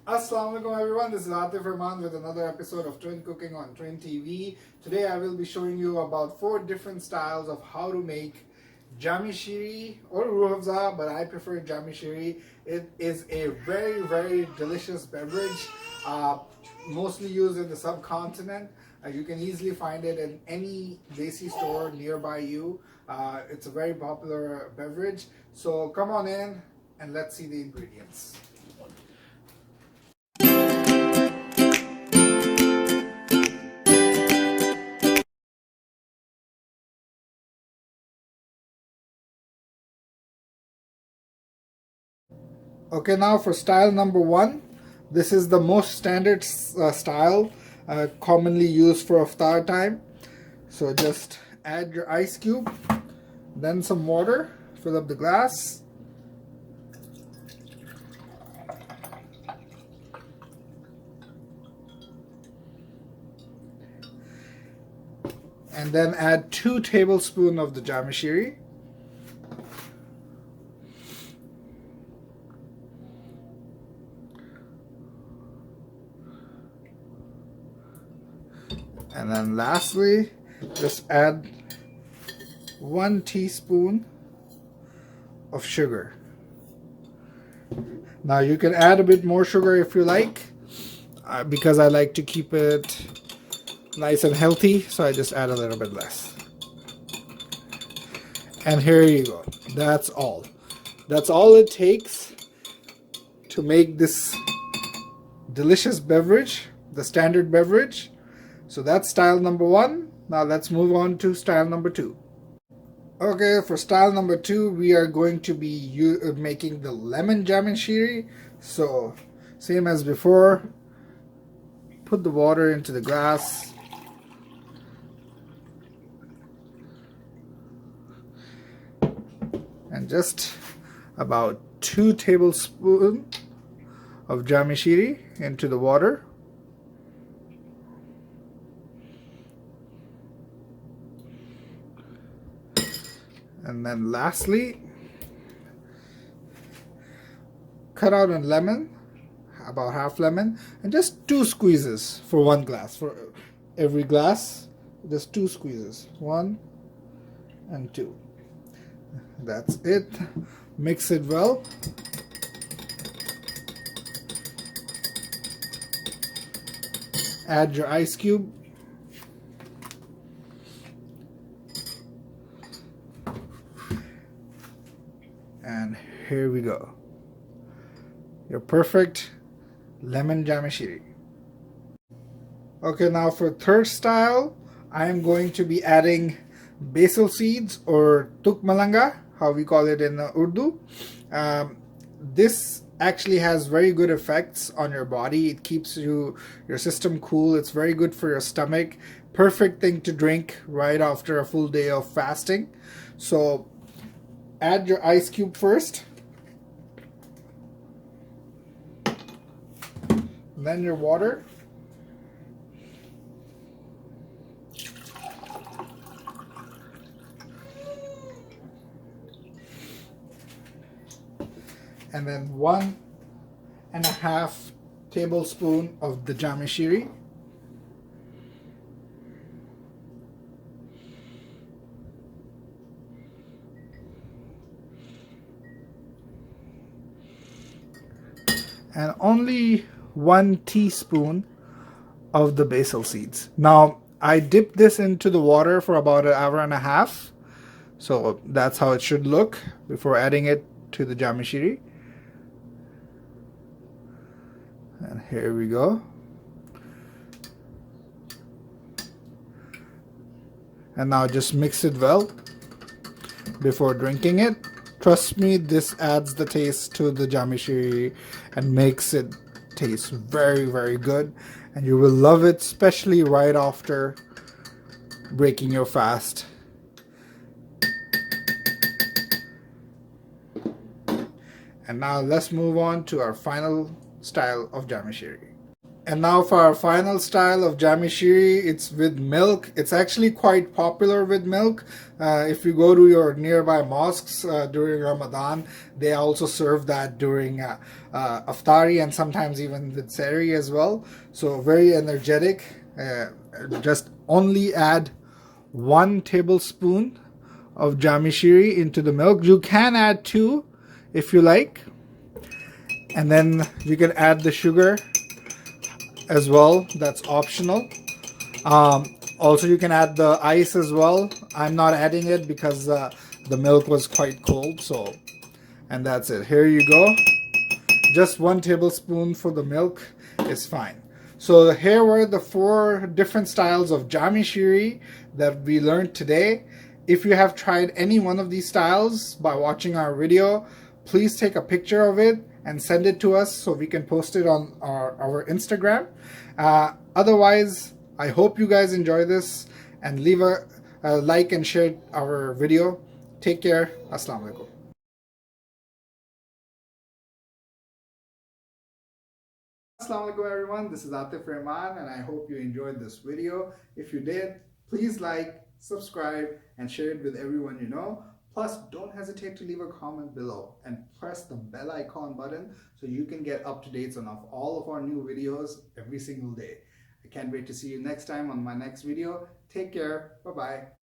Assalamu alaikum everyone, this is Atif Rahman with another episode of Twin Cooking on Twin TV. Today I will be showing you about 4 different styles of how to make Jami Shiri or Roohafza, but I prefer Jami Shiri. It is a very delicious beverage, mostly used in the subcontinent. You can easily find it in any desi store nearby you. It's a very popular beverage. So come on in and let's see the ingredients. Okay, now for style number 1, this is the most standard style commonly used for iftar time. So just add your ice cube, then some water, fill up the glass. And then add 2 tablespoons of the Jami Shiri. And then lastly, just add 1 teaspoon of sugar. Now you can add a bit more sugar if you like, because I like to keep it nice and healthy, so I just add a little bit less. And here you go. That's all. That's all it takes to make this delicious beverage, the standard beverage. So that's style number 1. Now let's move on to style number 2. Okay, for style number 2, we are going to be making the lemon Jami Shiri. So same as before, put the water into the glass. And just about 2 tablespoons of Jami Shiri into the water. And then lastly, cut out a lemon, about half lemon, and just 2 squeezes for 1 glass. For every glass, just 2 squeezes, 1 and 2. That's it. Mix it well. Add your ice cube. And here we go. Your perfect lemon Jami Shiri. Okay, now for third style, I am going to be adding basil seeds or tuk malanga, how we call it in Urdu. This actually has very good effects on your body. It keeps your system cool. It's very good for your stomach. Perfect thing to drink right after a full day of fasting. So add your ice cube first, then your water, and then 1.5 tablespoons of the Jami Shiri. And only 1 teaspoon of the basil seeds. Now, I dipped this into the water for about 1.5 hours. So that's how it should look before adding it to the Jami Shiri. And here we go. And now just mix it well before drinking it. Trust me, this adds the taste to the Jami Shiri and makes it taste very good. And you will love it, especially right after breaking your fast. And now let's move on to our final style of Jami Shiri. And now for our final style of jami shiri, it's with milk. It's actually quite popular with milk. If you go to your nearby mosques during Ramadan, they also serve that during iftari and sometimes even with sehri as well. So very energetic. Just only add 1 tablespoon of jami shiri into the milk. You can add 2 if you like. And then you can add the sugar as well. That's optional. Also, you can add the ice as well. I'm not adding it because the milk was quite cold. So, and that's it. Here you go. Just 1 tablespoon for the milk is fine. So here were the 4 different styles of jami shiri that we learned today. If you have tried any one of these styles by watching our video, please take a picture of it and send it to us so we can post it on our Instagram. Otherwise, I hope you guys enjoy this and leave a like and share our video. Take care. Assalamu alaikum. Assalamu alaikum everyone, this is Atif Rahman and I hope you enjoyed this video. If you did, please like, subscribe and share it with everyone you know. Plus, don't hesitate to leave a comment below and press the bell icon button so you can get up-to-dates on all of our new videos every single day. I can't wait to see you next time on my next video. Take care. Bye-bye.